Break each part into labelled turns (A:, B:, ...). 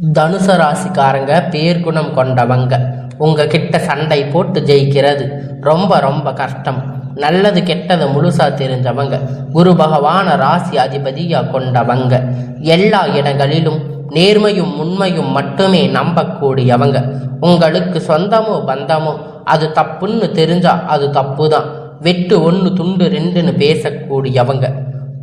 A: தனுசு ராசிக்காரங்க பேர்குணம் கொண்டவங்க. உங்ககிட்ட சண்டை போட்டு ஜெயிக்கிறது ரொம்ப ரொம்ப கஷ்டம். நல்லது கெட்டது முழுசா தெரிஞ்சவங்க. குரு பகவான ராசி அதிபதியா கொண்டவங்க. எல்லா இடங்களிலும் நேர்மையும் உண்மையும் மட்டுமே நம்பக்கூடியவங்க. உங்களுக்கு சொந்தமோ பந்தமோ அது தப்புன்னு தெரிஞ்சா அது தப்பு தான். வெட்டு ஒன்று துண்டு ரெண்டுன்னு பேசக்கூடியவங்க.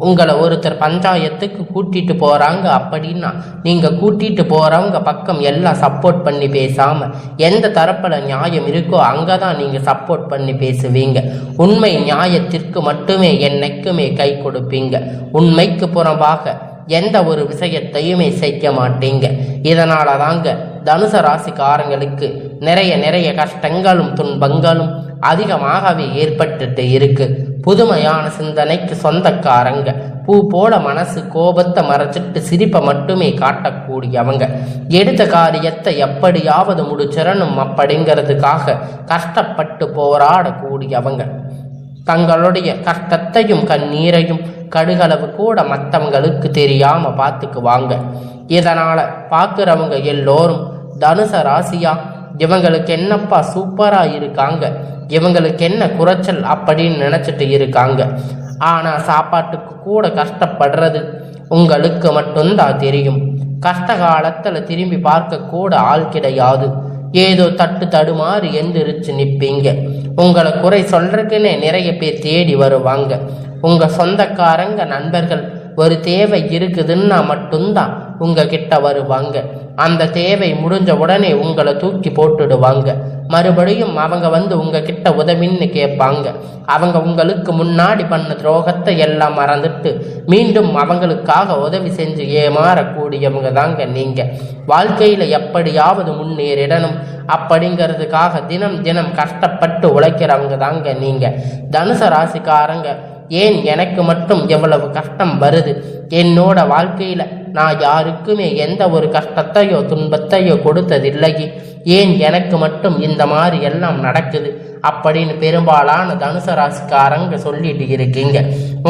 A: உங்களை ஒருத்தர் பஞ்சாயத்துக்கு கூட்டிட்டு போறாங்க அப்படின்னா நீங்க கூட்டிட்டு போறவங்க பக்கம் எல்லாம் சப்போர்ட் பண்ணி பேசாம எந்த தரப்புல நியாயம் இருக்கோ அங்கதான் நீங்க சப்போர்ட் பண்ணி பேசுவீங்க. உண்மை நியாயத்திற்கு மட்டுமே என்னைக்குமே கை கொடுப்பீங்க. உண்மைக்கு புறம்பாக எந்த ஒரு விஷயத்தையுமே செய்ய மாட்டீங்க. இதனால தாங்க தனுசு ராசிக்காரங்களுக்கு நிறைய கஷ்டங்களும் துன்பங்களும் அதிகமாகவே ஏற்பட்டுட்டு இருக்கு. புதுமையான சிந்தனைக்கு சொந்தக்காரங்க. பூ போல மனசு கோபத்தை மறைச்சிட்டு சிரிப்பை மட்டுமே காட்டக்கூடியவங்க. எடுத்த காரியத்தை எப்படியாவது முடிச்சிடணும் அப்படிங்கிறதுக்காக கஷ்டப்பட்டு போராடக்கூடியவங்க. தங்களுடைய கஷ்டத்தையும் கண்ணீரையும் கடுகளவு கூட மற்றவங்களுக்கு தெரியாம பார்த்துக்குவாங்க. இதனால பார்க்குறவங்க எல்லோரும் தனுசு ராசியா இவங்களுக்கு என்னப்பா சூப்பரா இருக்காங்க, இவங்களுக்கு என்ன குறைச்சல் அப்படின்னு நினைச்சிட்டு இருக்காங்க. ஆனா சாப்பாட்டுக்கு கூட கஷ்டப்படுறது உங்களுக்கு மட்டும்தான் தெரியும். கஷ்ட காலத்துல திரும்பி பார்க்க கூட ஆள் கிடையாது. ஏதோ தடுமாறி எந்திரிச்சு நிற்பீங்க. உங்களை குறை சொல்றதுக்குன்னே நிறைய பேர் தேடி வருவாங்க. உங்க சொந்தக்காரங்க நண்பர்கள் ஒரு தேவை இருக்குதுன்னா மட்டும்தான் உங்ககிட்ட வருவாங்க. அந்த தேவை முடிஞ்ச உடனே உங்களை தூக்கி போட்டுடுவாங்க. மறுபடியும் அவங்க வந்து உங்ககிட்ட உதவின்னு கேட்பாங்க. அவங்க உங்களுக்கு முன்னாடி பண்ண துரோகத்தை எல்லாம் மறந்துட்டு மீண்டும் அவங்களுக்காக உதவி செஞ்சு ஏமாறக்கூடியவங்க தாங்க நீங்க. வாழ்க்கையில எப்படியாவது முன்னேறிடணும் அப்படிங்கிறதுக்காக தினம் கஷ்டப்பட்டு உழைக்கிறவங்க தாங்க நீங்க. தனுசு ராசிக்காரங்க ஏன் எனக்கு மட்டும் எவ்வளவு கஷ்டம் வருது, என்னோட வாழ்க்கையில நான் யாருக்குமே எந்த ஒரு கஷ்டத்தையோ துன்பத்தையோ கொடுத்ததில்லை, ஏன் எனக்கு மட்டும் இந்த மாதிரி எல்லாம் நடக்குது அப்படின்னு பெரும்பாலான தனுசு ராசிக்காரங்க சொல்லிட்டு இருக்கீங்க.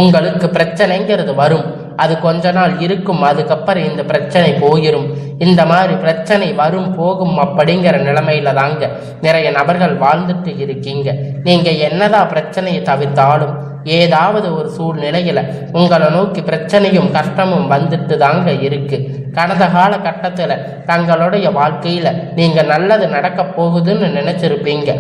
A: உங்களுக்கு பிரச்சனைங்கிறது வரும், அது கொஞ்ச நாள் இருக்கும், அதுக்கப்புறம் இந்த பிரச்சனை போயிடும். இந்த மாதிரி பிரச்சனை வரும் போகும் அப்படிங்கிற நிலைமையில தாங்க நிறைய நபர்கள் வாழ்ந்துட்டு இருக்கீங்க. நீங்க என்னதான் பிரச்சனையை தவிர்த்தாலும் ஏதாவது ஒரு சூழ்நிலையில உங்களை நோக்கி பிரச்சனையும் கஷ்டமும் வந்துட்டு தாங்க இருக்கு. கடந்த கால கட்டத்துல தங்களுடைய வாழ்க்கையில நீங்க நல்லது நடக்க போகுதுன்னு நினைச்சிருப்பீங்க.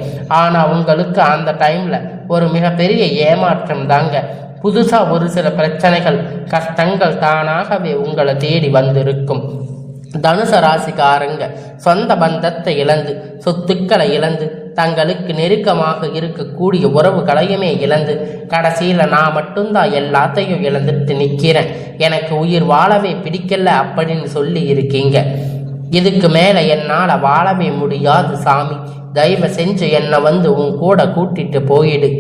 A: ஆனா உங்களுக்கு அந்த டைம்ல ஒரு மிகப்பெரிய ஏமாற்றம் தாங்க. புதுசா ஒரு சில பிரச்சனைகள் கஷ்டங்கள் தானாகவே உங்களை தேடி வந்திருக்கும். தனுசு ராசிக்காரங்க சொந்த பந்தத்தை இழந்து சொத்துக்களை இழந்து தங்களுக்கு நெருக்கமாக இருக்கக்கூடிய உறவுகளையுமே இழந்து கடைசியில நான் மட்டும்தான் எல்லாத்தையும் இழந்துட்டு நிக்கிறேன், எனக்கு உயிர் வாழவே பிடிக்கல அப்படின்னு சொல்லி இருக்கீங்க. இதுக்கு மேல என்னால வாழவே முடியாது சாமி, தயவு செஞ்சு என்னை வந்து உன் கூட கூட்டிட்டு போயிடு.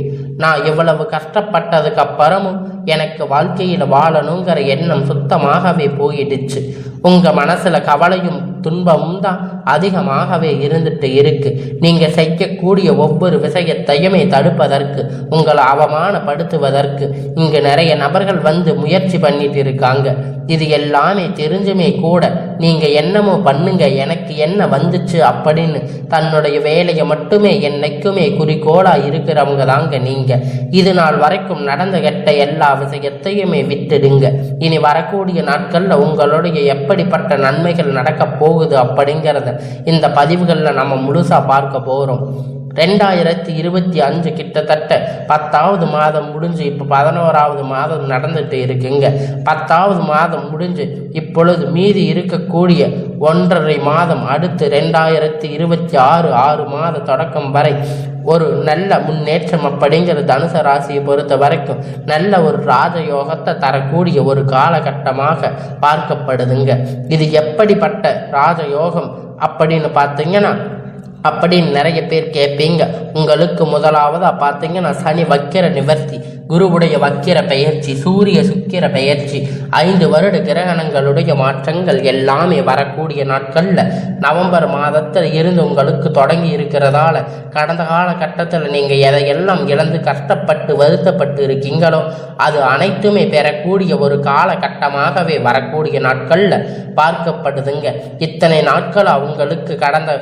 A: நான் இவ்வளவு கஷ்டப்பட்டதுக்கு அப்புறமும் எனக்கு வாழ்க்கையில வாழணுங்கிற எண்ணம் சுத்தமாகவே போயிடுச்சு. உங்க மனசுல கவலையும் துன்பமும் தான் அதிகமாகவே இருந்துட்டு இருக்கு. நீங்க செய்யக்கூடிய ஒவ்வொரு விஷயத்தையுமே தடுப்பதற்கு, உங்களை அவமானப்படுத்துவதற்கு இங்க நிறைய நபர்கள் வந்து முயற்சி பண்ணிட்டு இருக்காங்க. இது எல்லாமே தெரிஞ்சுமே கூட நீங்க என்னமோ பண்ணுங்க, எனக்கு என்ன வந்துச்சு அப்படின்னு தன்னுடைய வேலையை மட்டுமே என்னைக்குமே குறிக்கோளா இருக்கிறவங்க தாங்க நீங்க. இது நாள் வரைக்கும் நடந்த கெட்ட எல்லா விஷயத்தையுமே விட்டுடுங்க. இனி வரக்கூடிய நாட்கள்ல உங்களுடைய எப்படிப்பட்ட நன்மைகள் நடக்க போகுது அப்படிங்கிறத இந்த பதிவுகள்ல நம்ம முழுசா பார்க்க போறோம். 2025 கிட்டத்தட்ட 10வது மாதம் முடிஞ்சு இப்போ 11வது மாதம் நடந்துட்டு இருக்குங்க. 10வது மாதம் முடிஞ்சு இப்பொழுது மீதி இருக்கக்கூடிய 1.5 மாதம் அடுத்து 2026 6 மாத தொடக்கம் வரை ஒரு நல்ல முன்னேற்றம் அப்படிங்கிற தனுசு ராசியை பொறுத்த வரைக்கும் நல்ல ஒரு ராஜயோகத்தை தரக்கூடிய ஒரு காலகட்டமாக பார்க்கப்படுதுங்க. இது எப்படிப்பட்ட ராஜயோகம் அப்படின்னு பார்த்தீங்கன்னா அப்படின்னு நிறைய பேர் கேட்பீங்க. உங்களுக்கு முதலாவதா பார்த்தீங்கன்னா சனி வக்கிர நிவர்த்தி. குருவுடைய வக்கிர பெயர்ச்சி, சூரிய சுக்கிர பெயர்ச்சி, 5 வருட கிரகணங்களுடைய மாற்றங்கள் எல்லாமே வரக்கூடிய நாட்கள்ல நவம்பர் மாதத்தில் இருந்து உங்களுக்கு தொடங்கி இருக்கிறதால கடந்த காலகட்டத்தில் நீங்க எதையெல்லாம் இழந்து கஷ்டப்பட்டு வருத்தப்பட்டு இருக்கீங்களோ அது அனைத்துமே பெறக்கூடிய ஒரு காலகட்டமாகவே வரக்கூடிய நாட்கள்ல பார்க்கப்படுதுங்க. இத்தனை நாட்கள் அவங்களுக்கு கடந்த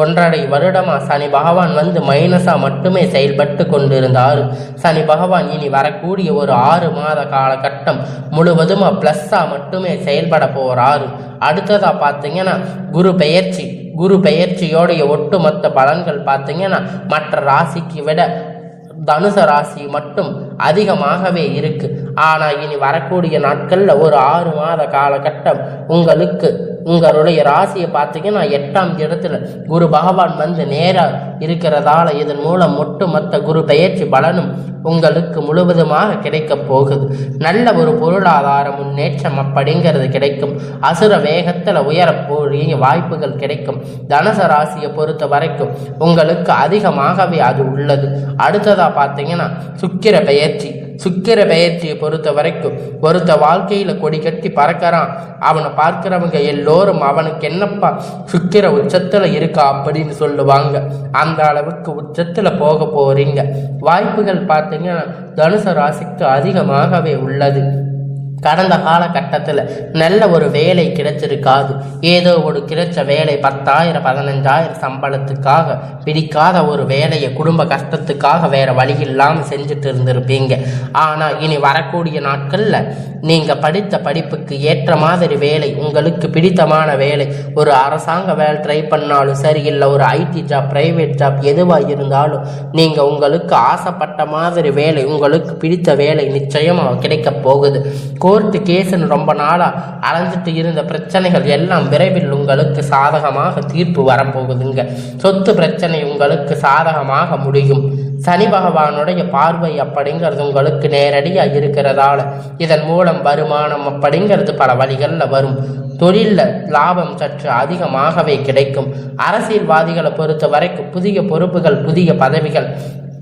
A: 1.5 வருடமா சனி பகவான் மைனஸா மட்டுமே செயல்பட்டு கொண்டிருந்தார். சனி பகவான் இனி வரக்கூடிய ஒரு 6 மாத காலகட்டம் முழுவதுமா பிளஸ்ஸா மட்டுமே செயல்பட போறாரு. அடுத்ததா பார்த்தீங்கன்னா குரு பெயர்ச்சியோடைய ஒட்டுமொத்த பலன்கள் பார்த்தீங்கன்னா மற்ற ராசிக்கு விட தனுச ராசி மட்டும் அதிகமாகவே இருக்கு. ஆனா இனி வரக்கூடிய நாட்கள்ல ஒரு 6 மாத காலகட்டம் உங்களுடைய ராசியை பார்த்தீங்கன்னா 8ஆம் இடத்துல குரு பகவான் நேரா இருக்கிறதால இதன் மூலம் ஒட்டுமொத்த குரு பெயர்ச்சி பலனும் உங்களுக்கு முழுவதுமாக கிடைக்க போகுது. நல்ல ஒரு பொருளாதார முன்னேற்றம் அப்படிங்கிறது கிடைக்கும். அசுர வேகத்துல உயரக்கூடிய வாய்ப்புகள் கிடைக்கும். தனுச ராசியை பொறுத்த வரைக்கும் உங்களுக்கு அதிகமாகவே அது உள்ளது. அடுத்ததா பார்த்தீங்கன்னா சுக்கிர பெயர்ச்சியை பொறுத்த வரைக்கும் ஒருத்த வாழ்க்கையில கொடி கட்டி பறக்கிறான். அவனை பார்க்கிறவங்க எல்லோரும் அவனுக்கு என்னப்பா சுக்கிர உச்சத்துல இருக்கா அப்படின்னு சொல்லுவாங்க. அந்த அளவுக்கு உச்சத்துல போக போறீங்க. வாய்ப்புகள் பார்த்தீங்கன்னா தனுசு ராசிக்கு அதிகமாகவே உள்ளது. கடந்த காலகட்டத்தில் நல்ல ஒரு வேலை கிடைச்சிருக்காது. ஏதோ ஒரு கிடைச்ச வேலை 10,000 15,000 சம்பளத்துக்காக பிடிக்காத ஒரு வேலையை குடும்ப கஷ்டத்துக்காக வேற வழி இல்லாமல் செஞ்சுட்டு இருந்திருப்பீங்க. ஆனால் இனி வரக்கூடிய நாட்களில் நீங்கள் படித்த படிப்புக்கு ஏற்ற மாதிரி வேலை, உங்களுக்கு பிடித்தமான வேலை, ஒரு அரசாங்க வேலை ட்ரை பண்ணாலும் சரி, இல்லை ஒரு ஐடி ஜாப், பிரைவேட் ஜாப் எதுவாக இருந்தாலும் நீங்கள் உங்களுக்கு ஆசைப்பட்ட மாதிரி வேலை, உங்களுக்கு பிடித்த வேலை நிச்சயமாக கிடைக்க போகுது. கோர்ட்டு கேஸுன்னு ரொம்ப நாளாக அலைஞ்சிட்டு இருந்த பிரச்சனைகள் எல்லாம் விரைவில் உங்களுக்கு சாதகமாக தீர்ப்பு வரப்போகுதுங்க. சொத்து பிரச்சனை உங்களுக்கு சாதகமாக முடியும். சனி பகவானுடைய பார்வை அப்படிங்கிறது உங்களுக்கு நேரடியாக இருக்கிறதால இதன் மூலம் வருமானம் அப்படிங்கிறது பல வழிகளில் வரும். தொழிலில் லாபம் சற்று அதிகமாகவே கிடைக்கும். அரசியல்வாதிகளை பொறுத்த வரைக்கும் புதிய பொறுப்புகள், புதிய பதவிகள்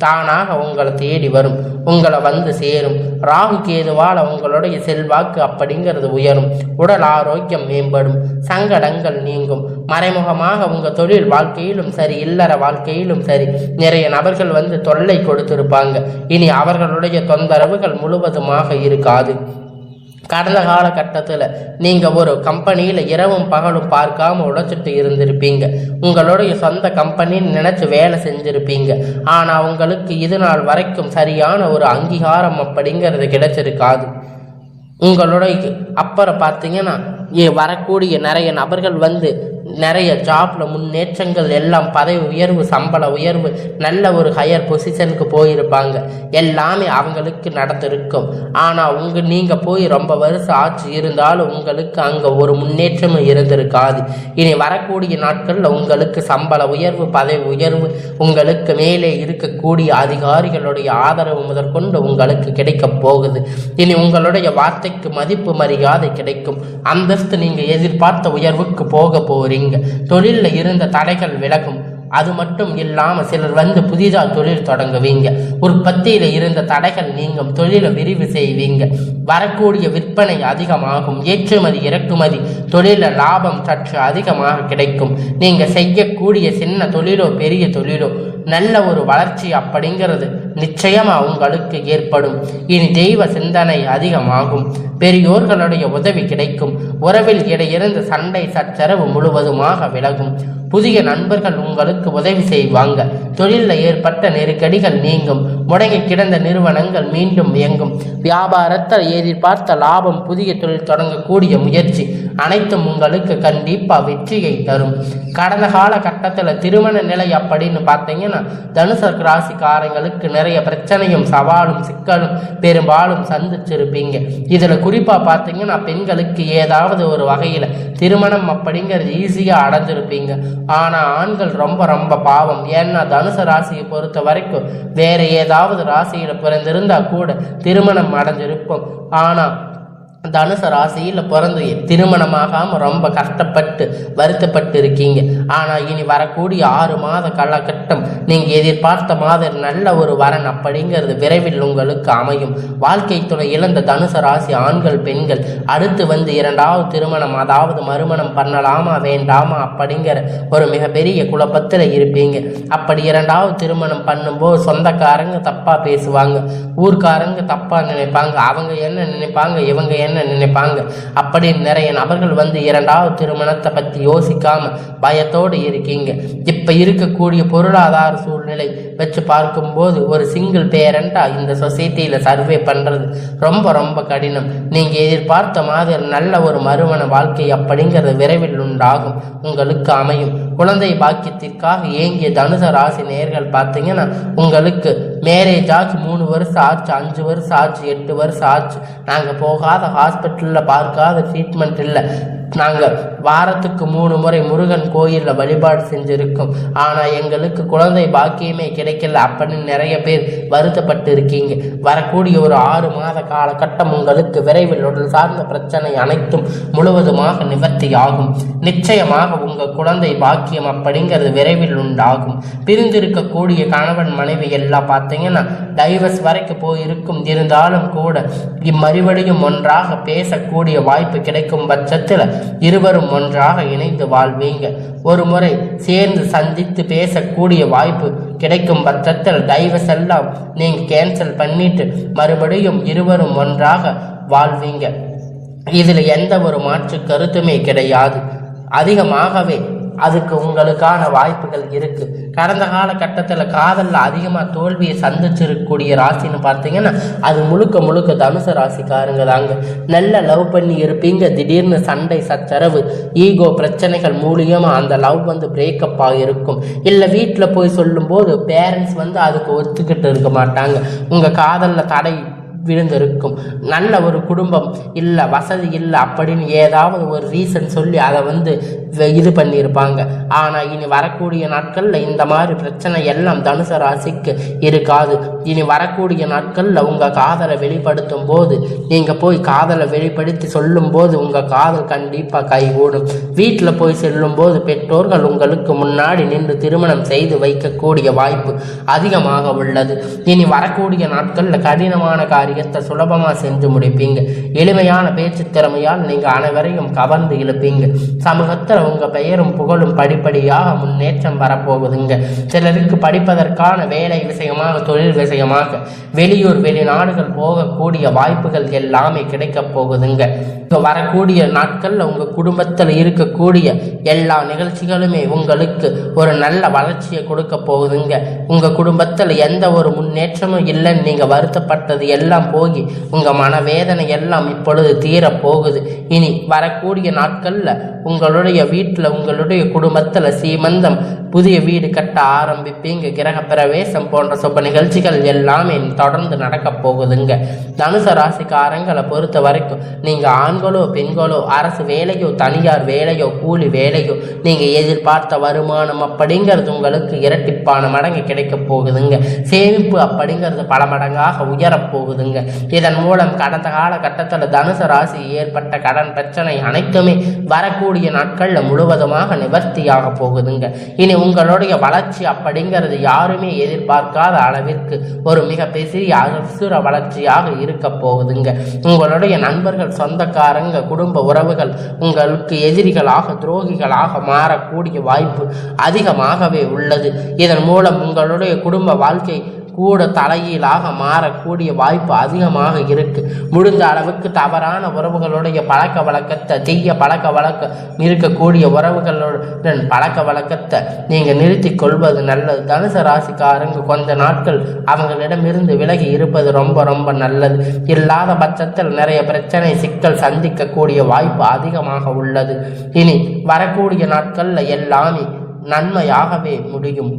A: தானாக உங்களை தேடி வரும், உங்களை சேரும். ராகு கேதுவால் உங்களுடைய செல்வாக்கு அப்படிங்கிறது உயரும். உடல் ஆரோக்கியம் மேம்படும். சங்கடங்கள் நீங்கும். மறைமுகமாக உங்கள் தொழில் வாழ்க்கையிலும் சரி, இல்லற வாழ்க்கையிலும் சரி, நிறைய நபர்கள் தொல்லை கொடுத்திருப்பாங்க. இனி அவர்களுடைய தொந்தரவுகள் முழுவதுமாக இருக்காது. கடந்த காலகட்டத்தில் நீங்கள் ஒரு கம்பெனியில் இரவும் பகலும் பார்க்காம உழைச்சிட்டு இருந்திருப்பீங்க. உங்களுடைய சொந்த கம்பெனின்னு நினச்சி வேலை செஞ்சுருப்பீங்க. ஆனால் உங்களுக்கு இது நாள் வரைக்கும் சரியான ஒரு அங்கீகாரம் அப்படிங்கிறது கிடைச்சிருக்காது. உங்களுடைய அப்புறம் பார்த்தீங்கன்னா வரக்கூடிய நிறைய நபர்கள் நிறைய ஜாப்ல முன்னேற்றங்கள் எல்லாம், பதவி உயர்வு, சம்பள உயர்வு, நல்ல ஒரு ஹையர் பொசிஷனுக்கு போயிருப்பாங்க. எல்லாமே அவங்களுக்கு நடந்திருக்கும். ஆனால் நீங்கள் போய் ரொம்ப வருஷம் ஆச்சு இருந்தாலும் உங்களுக்கு அங்கே ஒரு முன்னேற்றமும் இருந்திருக்காது. இனி வரக்கூடிய நாட்களில் உங்களுக்கு சம்பள உயர்வு, பதவி உயர்வு, உங்களுக்கு மேலே இருக்கக்கூடிய அதிகாரிகளுடைய ஆதரவு முதற்கொண்டு உங்களுக்கு கிடைக்க போகுது. இனி உங்களுடைய வார்த்தைக்கு மதிப்பு மரியாதை கிடைக்கும். அந்தஸ்து நீங்கள் எதிர்பார்த்த உயர்வுக்கு போக போறீங்க. தொழிலில் இருந்த தடைகள் விலகும். அது மட்டும் இல்லாமல் சிலர் புதிதாக தொழில் தொடங்குவீங்க. உற்பத்தியில் இருந்த தடைகள் நீங்கும். தொழிலை விரிவு செய்வீங்க. வரக்கூடிய விற்பனை அதிகமாகும். ஏற்றுமதி இறக்குமதி தொழில லாபம் சற்று அதிகமாக கிடைக்கும். நீங்கள் செய்யக்கூடிய சின்ன தொழிலோ பெரிய தொழிலோ நல்ல ஒரு வளர்ச்சி அப்படிங்கிறது நிச்சயமா உங்களுக்கு ஏற்படும். இனி தெய்வ சிந்தனை அதிகமாகும். பெரியோர்களுடைய உதவி கிடைக்கும். உறவில் இடையிருந்து சண்டை சச்சரவு முழுவதுமாக விலகும். புதிய நண்பர்கள் உங்களுக்கு உதவி செய்வாங்க. தொழிலில் ஏற்பட்ட நெருக்கடிகள் நீங்கும். முடங்கி கிடந்த நிறுவனங்கள் மீண்டும் இயங்கும். வியாபாரத்தில் எதிர்பார்த்த லாபம், புதிய தொழில் தொடங்கக்கூடிய முயற்சி அனைத்தும் உங்களுக்கு கண்டிப்பா வெற்றியை தரும். கடந்த காலகட்டத்தில் திருமண நிலை அப்படின்னு பார்த்தீங்கன்னா தனுசு ராசிக்காரங்களுக்கு நிறைய பிரச்சனையும் சவாலும் சிக்கலும் பெரும்பாலும் சந்திச்சிருப்பீங்க. இதுல குறிப்பா பார்த்தீங்கன்னா பெண்களுக்கு ஏதாவது ஒரு வகையில திருமணம் அப்படிங்கிறது ஈஸியா அடைஞ்சிருப்பீங்க. ஆனா ஆண்கள் ரொம்ப ரொம்ப பாவம். ஏன்னா தனுசு ராசியை பொறுத்த வரைக்கும் வேற ஏதாவது ராசியில பிறந்திருந்தா கூட திருமணம் அடைஞ்சிருப்போம். ஆனா தனுசு ராசியில் பிறந்து திருமணமாகாம ரொம்ப கஷ்டப்பட்டு வருத்தப்பட்டு இருக்கீங்க. ஆனா இனி வரக்கூடிய 6 மாத காலகட்டம் நீங்க எதிர்பார்த்த மாதிரி நல்ல ஒரு வரன் அப்படிங்கிறது விரைவில் உங்களுக்கு அமையும். வாழ்க்கை துணை இழந்த தனுசு ராசி ஆண்கள் பெண்கள் அடுத்து வந்து 2வது திருமணம் அதாவது மறுமணம் பண்ணலாமா வேண்டாமா அப்படிங்கிற ஒரு மிகப்பெரிய குழப்பத்தில் இருப்பீங்க. அப்படி 2வது திருமணம் பண்ணும்போது சொந்தக்காரங்க தப்பா பேசுவாங்க, ஊர்க்காரங்க தப்பா நினைப்பாங்க, அவங்க என்ன நினைப்பாங்க இவங்க என்ன நினைப்பாங்க அப்படி நிறைய நபர்கள் வந்து 2வது திருமணத்தை பத்தி யோசிக்காம பயத்தோடு இருக்கீங்க. இப்ப இருக்கக்கூடிய பொருளாதார சூழ்நிலை வச்சு பார்க்கும்போது ஒரு சிங்கிள் பேரண்டா இந்த சொசைட்டியில சர்வே பண்றது ரொம்ப ரொம்ப கடினம். நீங்க எதிர்பார்த்த மாதிரி நல்ல ஒரு மறுமண வாழ்க்கை அப்படிங்கிறது விரைவில் உண்டாகும், உங்களுக்கு அமையும். குழந்தை பாக்கியத்திற்காக ஏங்கிய தனுசு ராசி நேர்கள் பார்த்தீங்கன்னா உங்களுக்கு மேரேஜ் ஆச்சு 3 வருஷம் ஆச்சு, 5 வருஷம் ஆச்சு, 8 வருஷம் ஆச்சு, நாங்கள் போகாத ஹாஸ்பிட்டலில் பார்க்காத ட்ரீட்மெண்ட் இல்லை, நாங்கள் வாரத்துக்கு 3 முறை முருகன் கோயிலில் வழிபாடு செஞ்சுருக்கோம், ஆனால் எங்களுக்கு குழந்தை பாக்கியமே கிடைக்கல அப்படின்னு நிறைய பேர் வருத்தப்பட்டு இருக்கீங்க. வரக்கூடிய ஒரு 6 மாத காலகட்டம் உங்களுக்கு விரைவில் உடல் சார்ந்த பிரச்சனை அனைத்தும் முழுவதுமாக நிவர்த்தி ஆகும். நிச்சயமாக உங்கள் குழந்தை பாக்கியம் அப்படிங்கிறது விரைவில் உண்டாகும். பிரிந்திருக்கக்கூடிய கணவன் மனைவி எல்லாம் பார்த்தீங்கன்னா டைவர்ஸ் வரைக்கும் போயிருக்கும், இருந்தாலும் கூட மறுபடியும் ஒன்றாக பேசக்கூடிய வாய்ப்பு கிடைக்கும் பட்சத்தில் இருவரும் ஒன்றாக இணைந்து வாழ்வீங்க. ஒரு முறை சேர்ந்து சந்தித்து பேசக்கூடிய வாய்ப்பு கிடைக்கும் பட்சத்தில் டைவர்ஸ் எல்லாம் நீங்க கேன்சல் பண்ணிட்டு மறுபடியும் இருவரும் ஒன்றாக வாழ்வீங்க. இதுல எந்த ஒரு மாற்று கருத்துமே கிடையாது. அதிகமாகவே அதுக்கு உங்களுக்கான வாய்ப்புகள் இருக்கு. கடந்த காலகட்டத்தில் காதலில் அதிகமாக தோல்வியை சந்திச்சிருக்கக்கூடிய ராசின்னு பார்த்தீங்கன்னா அது முழுக்க தனுசு ராசிக்காரங்க தாங்க. நல்ல லவ் பண்ணி இருப்பீங்க, திடீர்னு சண்டை சச்சரவு ஈகோ பிரச்சனைகள் மூலியமாக அந்த லவ் வந்து பிரேக்கப் ஆகிருக்கும். இல்லை வீட்டில் போய் சொல்லும்போது பேரண்ட்ஸ் வந்து அதுக்கு ஒத்துக்கிட்டு இருக்க மாட்டாங்க, உங்கள் காதலில் தடை விழுந்திருக்கும். நல்ல ஒரு குடும்பம் இல்லை, வசதி இல்லை அப்படின்னு ஏதாவது ஒரு ரீசன் சொல்லி அதை வந்து இது பண்ணியிருப்பாங்க. ஆனால் இனி வரக்கூடிய நாட்களில் இந்த மாதிரி பிரச்சனை எல்லாம் தனுசு ராசிக்கு இருக்காது. இனி வரக்கூடிய நாட்களில் உங்கள் காதலை வெளிப்படுத்தும் போது நீங்கள் போய் காதலை வெளிப்படுத்தி சொல்லும் போது உங்கள் காதல் கண்டிப்பாக கைகூடும். வீட்டில் போய் செல்லும்போது பெற்றோர்கள் உங்களுக்கு முன்னாடி நின்று திருமணம் செய்து வைக்கக்கூடிய வாய்ப்பு அதிகமாக உள்ளது. இனி வரக்கூடிய நாட்களில் கடினமான காரியத்தை சுலபமாக செஞ்சு முடிப்பீங்க. எளிமையான பேச்சு திறமையால் நீங்கள் அனைவரையும் கவர்ந்து இழுப்பீங்க. சமூகத்தில் உங்க பெயரும் புகழும் படிப்படியாக முன்னேற்றம் வரப்போகுதுங்க. சிலருக்கு படிப்பதற்கான வேலை விஷயமாக தொழில் விஷயமாக வெளியூர் வெளிநாடுகள் போகக்கூடிய வாய்ப்புகள் எல்லாமே கிடைக்க போகுதுங்க. வரக்கூடிய நாட்கள்ல உங்க குடும்பத்தில் இருக்கக்கூடிய எல்லா நிகழ்ச்சிகளுமே உங்களுக்கு ஒரு நல்ல வளர்ச்சியை கொடுக்க போகுதுங்க. உங்க குடும்பத்தில் எந்த ஒரு முன்னேற்றமும் இல்லைன்னு நீங்க வருத்தப்பட்டது எல்லாம் போகி உங்க மனவேதனை எல்லாம் இப்பொழுது தீர போகுது. இனி வரக்கூடிய நாட்கள்ல உங்களுடைய வீட்டில் உங்களுடைய குடும்பத்தில் சீமந்தம் புதிய வீடு கட்ட ஆரம்பிப்பீங்க. கிரக பிரவேசம் போன்ற சுப நிகழ்ச்சிகள் எல்லாமே தொடர்ந்து நடக்க போகுதுங்க. தனுசு ராசிக்காரங்களை பொறுத்த வரைக்கும் நீங்க ஆண்களோ பெண்களோ அரசு வேலையோ தனியார் வேலையோ கூலி வேலையோ நீங்க எதிர்பார்த்த வருமானம் அப்படிங்கிறது உங்களுக்கு இரட்டிப்பான மடங்கு கிடைக்க போகுதுங்க. சேமிப்பு அப்படிங்கிறது பல மடங்காக உயரப் போகுதுங்க. இதன் மூலம் கடந்த காலகட்டத்தில் தனுசு ராசி ஏற்பட்ட கடன் பிரச்சனை அனைத்துமே வரக்கூடிய நாட்கள்ல முழுவதுமாக நிவர்த்தியாக போகுதுங்க. இனி உங்களுடைய வளர்ச்சி அப்படிங்கிறது யாருமே எதிர்பார்க்காத அளவிற்கு ஒரு மிகப்பெரிய அசுர வளர்ச்சியாக இருக்க போகுதுங்க. உங்களுடைய நண்பர்கள் சொந்தக்காரங்க குடும்ப உறவுகள் உங்களுக்கு எதிரிகளாக துரோகிகளாக மாறக்கூடிய வாய்ப்பு அதிகமாகவே உள்ளது. இதன் மூலம் உங்களுடைய குடும்ப வாழ்க்கை கூட தலையீழாக மாறக்கூடிய வாய்ப்பு அதிகமாக இருக்கு. முடிந்த அளவுக்கு தவறான உறவுகளுடைய பழக்க வழக்கத்தை தீய பழக்க வழக்கம் இருக்கக்கூடிய உறவுகளுடன் பழக்க வழக்கத்தை நீங்க நிறுத்தி கொள்வது நல்லது. தனுசு ராசிக்காரங்க கொஞ்ச நாட்கள் அவங்களிடமிருந்து விலகி இருப்பது ரொம்ப ரொம்ப நல்லது. இல்லாத பட்சத்தில் நிறைய பிரச்சனை சிக்கல் சந்திக்கக்கூடிய வாய்ப்பு அதிகமாக உள்ளது. இனி வரக்கூடிய நாட்கள்ல எல்லாமே நன்மையாகவே முடியும்.